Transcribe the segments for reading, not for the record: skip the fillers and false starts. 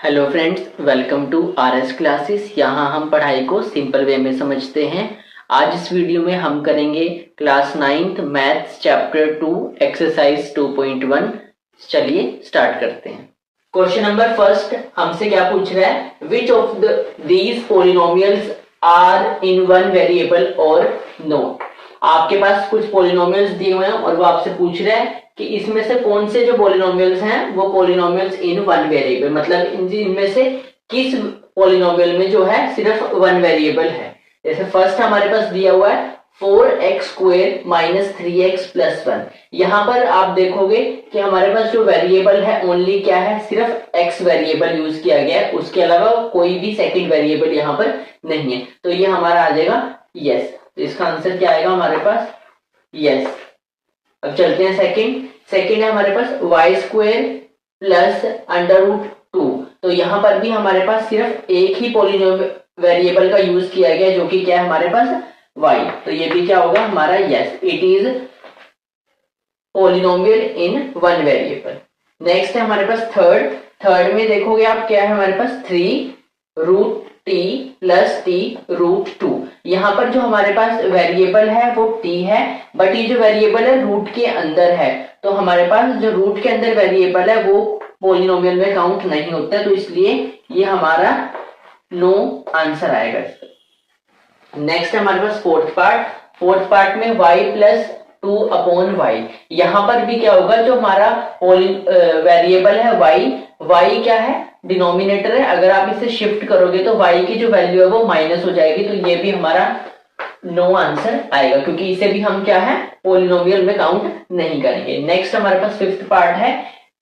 Hello friends, welcome to RS classes. यहाँ हम पढ़ाई को सिंपल वे में समझते हैं। आज इस वीडियो में हम करेंगे class 9th maths chapter 2 exercise 2.1। चलिए स्टार्ट करते हैं। क्वेश्चन नंबर फर्स्ट हमसे क्या पूछ रहा है, which of these polynomials are in one variable और नो। आपके पास कुछ पोलिनोमियल्स दिए हुए हैं और वो आपसे पूछ रहा है कि इसमें से कौन से जो पोलिनोमियल्स हैं वो पोलिनोमियल्स इन वन वेरिएबल, मतलब इनमें से किस पोलिनोमियल में जो है सिर्फ वन वेरिएबल है। जैसे फर्स्ट हमारे पास दिया हुआ है 4x² - 3x + 1। यहाँ पर आप देखोगे कि हमारे पास जो वेरिएबल है ओनली क्या है, सिर्फ x वेरिएबल यूज किया गया है, उसके अलावा कोई भी सेकंड वेरिएबल यहाँ पर नहीं है। तो ये हमारा आ जाएगा यस। तो इसका आंसर क्या आएगा हमारे पास, यस। अब चलते हैं सेकंड है हमारे पास y² + √2। तो यहाँ पर भी हमारे पास सिर्फ एक ही पोलिनोमियल वेरिएबल का यूज किया गया जो कि क्या है हमारे पास y। तो ये भी क्या होगा हमारा yes, it is polynomial in one variable. Next है हमारे पास थर्ड में देखोगे आप क्या है हमारे पास 3√t + t√2। यहाँ पर जो हमारे पास वेरिएबल है वो t है, बट ये जो वेरिएबल है रूट के अंदर है। तो हमारे पास जो रूट के अंदर वेरिएबल है वो पोलिनोमियल में काउंट नहीं होता है, तो इसलिए ये हमारा नो आंसर आएगा इसका। नेक्स्ट हमारे पास फोर्थ पार्ट में y + 2/y। यहाँ पर भी क्या होगा, जो हमारा वेरिएबल है y क्या है डिनोमिनेटर है, अगर आप इसे शिफ्ट करोगे तो y की जो वैल्यू है वो माइनस हो जाएगी। तो ये भी हमारा नो आंसर आएगा क्योंकि इसे भी हम क्या है पोलिनोमियल में काउंट नहीं करेंगे। नेक्स्ट हमारे पास फिफ्थ पार्ट है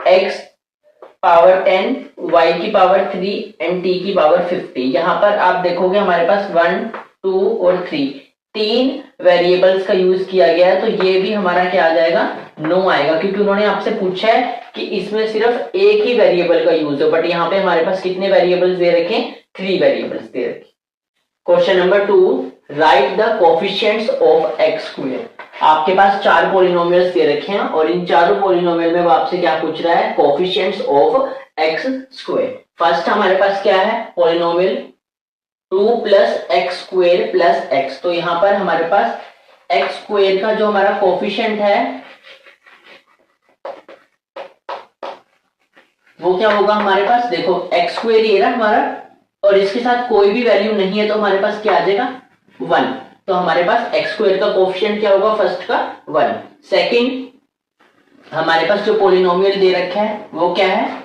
x⁻10 y⁻3 एंड t⁻50। यहाँ पर आप देखोगे हमारे पास 1 2 और 3 तीन वेरिएबल्स का यूज किया गया है। तो ये भी हमारा क्या आ जाएगा, नो आएगा, क्योंकि उन्होंने आपसे पूछा है कि इसमें सिर्फ एक ही वेरिएबल का यूज हो, बट यहाँ पे हमारे पास कितने वेरिएबल्स दे रखे हैं, 3 वेरिएबल्स दे रखे। Question number 2, right the coefficients of x²। आपके पास 4 पोलिनोमियल्स दे रखे हैं और इन चारों पोलिनोमियल में वो आपसे क्या पूछ रहा है, कोफिशिएंट्स ऑफ x²। फर्स्ट हमारे पास क्या है पोलिनोमियल 2 + x² + x। तो यहाँ पर हमारे पास x² का जो हमारा कोफिशिएंट है वो क्या होगा हमारे पास, देखो x² ये रहा हमारा और इसके साथ कोई भी वैल्यू नहीं है, तो हमारे पास क्या आ जाएगा 1। तो हमारे पास x² का कोफिशिएंट क्या होगा, फर्स्ट का 1। सेकंड हमारे पास जो पोलिनोमियल दे रखा है वो क्या है,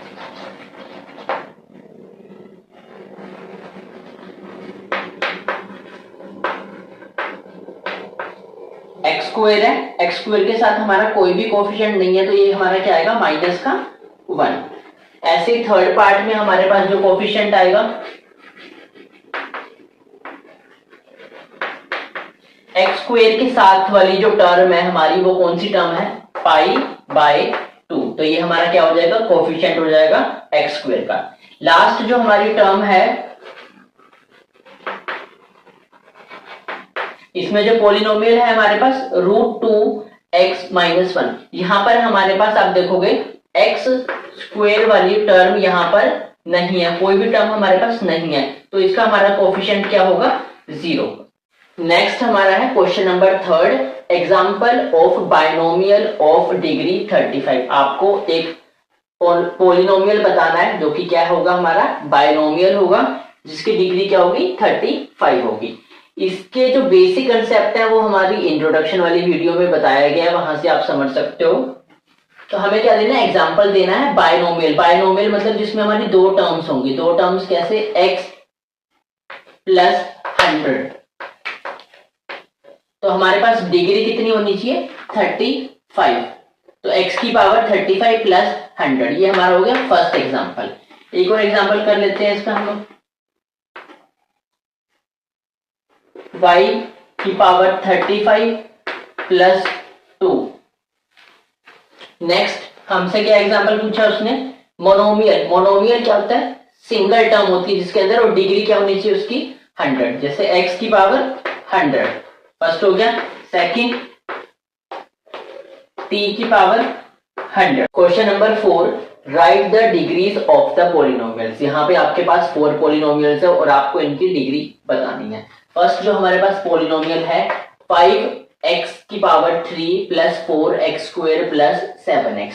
x² है, x² के साथ हमारा कोई भी कोफिशिएंट नहीं है, तो ये हमारा क्या आएगा माइनस का 1। ऐसे थर्ड पार्ट में हमारे पास जो कोफिशिएंट आएगा x² के साथ वाली जो टर्म है हमारी वो कौन सी टर्म है, π/2। तो ये हमारा क्या हो जाएगा, कोफिशिएंट हो जाएगा x² का। लास्ट जो हमारी टर्म है इसमें जो पोलिनोमियल है हमारे पास √2x - 1। यहां पर हमारे पास आप देखोगे x² वाली टर्म यहां पर नहीं है, कोई भी टर्म हमारे पास नहीं है, तो इसका हमारा कोफिशिएंट क्या होगा 0। नेक्स्ट हमारा है question number 3, example of binomial of degree 35। आपको एक पोलिनोमियल बताना है जो कि क्या होगा हमारा बाइनोमियल होगा, जिसकी डिग्री क्या होगी 35 होगी। इसके जो बेसिक कंसेप्ट है वो हमारी इंट्रोडक्शन वाली वीडियो में बताया गया है, वहां से आप समझ सकते हो। तो हमें क्या देना है, एग्जांपल देना है बाइनोमियल मतलब जिसमें हमारी दो टर्म्स होंगी। दो टर्म्स कैसे, x + 100। तो हमारे पास डिग्री कितनी होनी चाहिए 35। तो x की पावर 35 + 100, ये हमारा हो गया फर्स्ट एग्जांपल। एक और एग्जांपल कर लेते हैं इसका हम लोग, y की पावर 35 + 2। नेक्स्ट हमसे क्या एग्जांपल पूछा उसने, मोनोमियल क्या होता है, सिंगल टर्म होती है जिसके अंदर और डिग्री क्या होनी चाहिए उसकी 100। जैसे x की पावर 100 फर्स्ट हो गया। सेकंड t की power 100। Question number 4, right the degrees of the polynomials. यहाँ पे आपके पास 4 पॉलिनोमियल्स है और आपको इनकी डिग्री बतानी है। फर्स्ट जो हमारे पास पॉलिनोमियल है 5x की power 3 plus 4x square plus 7x।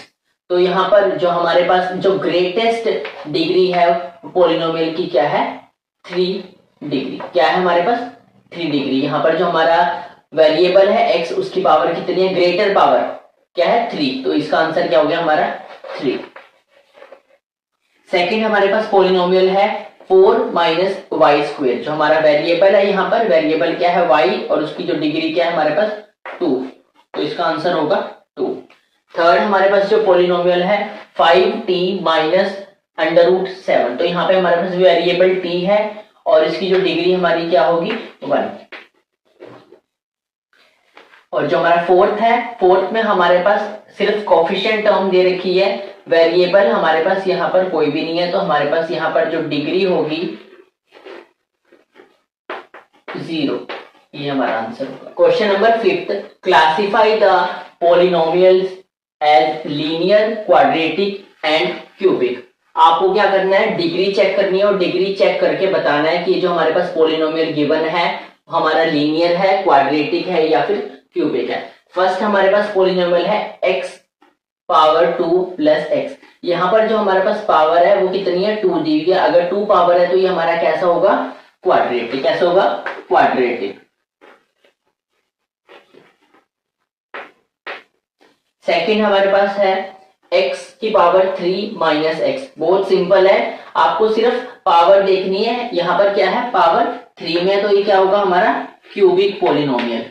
तो यहाँ पर जो हमारे पास जो ग्रेटेस्ट डिग्री है पॉलिनोमियल की क्या है 3 डिग्री। क्या है हमारे पास 3 डिग्री। यहाँ पर जो हमारा वेरिएबल है x उसकी पावर कितनी है ग्रेटर पावर क्या है 3। तो इसका आंसर क्या हो गया हमारा 3। सेकंड हमारे पास पॉलिनोमियल है 4 माइनस वाई स्क्वायर। जो हमारा वेरिएबल है यहाँ पर वेरिएबल क्या है y और उसकी जो डिग्री क्या है हमारे पास 2। तो इसका आंसर होगा 2। थर्ड हमारे पास जो पॉलिनोमियल है 5t माइनस अंडर रूट 7। तो यहाँ पे हमारे पास वेरिएबल t है और इसकी जो डिग्री हमारी क्या होगी 1। और जो हमारा फोर्थ है फोर्थ में हमारे पास सिर्फ कोफिशिएंट टर्म दे रखी है, वेरिएबल हमारे पास यहाँ पर कोई भी नहीं है। तो हमारे पास यहाँ पर जो डिग्री होगी 0। ये हमारा आंसर होगा। Question number 5, classify the polynomials as linear, quadratic and cubic. आपको क्या करना है डिग्री चेक करनी है और डिग्री चेक करके बताना है कि जो हमारे पास पॉलिनोमियल गिवन है हमारा लीनियर है, क्वाड्रेटिक है या फिर क्यूबिक है। फर्स्ट हमारे पास पॉलिनोमियल है x पावर 2 प्लस x। यहाँ पर जो हमारे पास पावर है वो कितनी है 2 दी हुई है। अगर 2 पावर है तो ये हमारा कैसा होगा क्वाड्रेटिक। कैसा होगा क्वाड्रेटिक। सेकंड हमारे पास है x की पावर 3 माइनस x। बहुत सिंपल है, आपको सिर्फ पावर देखनी है। यहाँ पर क्या है पावर 3 में, तो ये क्या होगा हमारा क्यूबिक पॉलिनोमियल।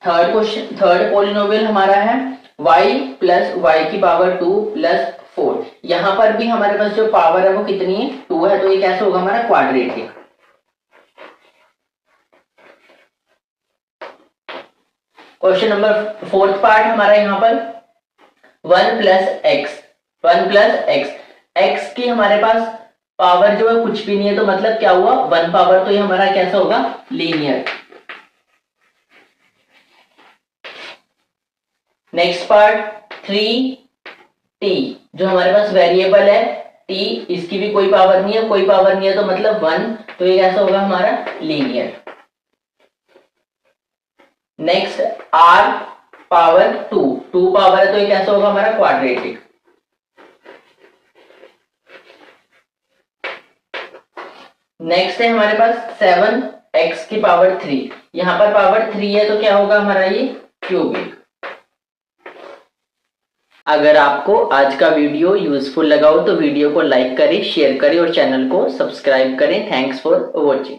थर्ड पॉलिनोमियल हमारा है y प्लस वाई की पावर 2 प्लस 4। यहां पर भी हमारे पास जो पावर है वो कितनी है 2 है। तो ये कैसे होगा हमारा quadratic. Question number fourth part हमारा यहाँ पर 1 प्लस एक्स। x की हमारे पास पावर जो है कुछ भी नहीं है, तो मतलब क्या हुआ 1 पावर। तो ये हमारा कैसा होगा लीनियर। Next part 3t। जो हमारे पास वेरिएबल है t, इसकी भी कोई पावर नहीं है, कोई पावर नहीं है तो मतलब 1। तो ये कैसा होगा हमारा linear. Next r power 2 power है तो ये कैसा होगा हमारा क्वाड्रेटिक। नेक्स्ट है हमारे पास 7x की पावर 3। यहां पर पावर 3 है तो क्या होगा हमारा ये क्यूबिक। अगर आपको आज का वीडियो यूजफुल लगा हो तो वीडियो को लाइक करें, शेयर करें और चैनल को सब्सक्राइब करें। Thanks for watching.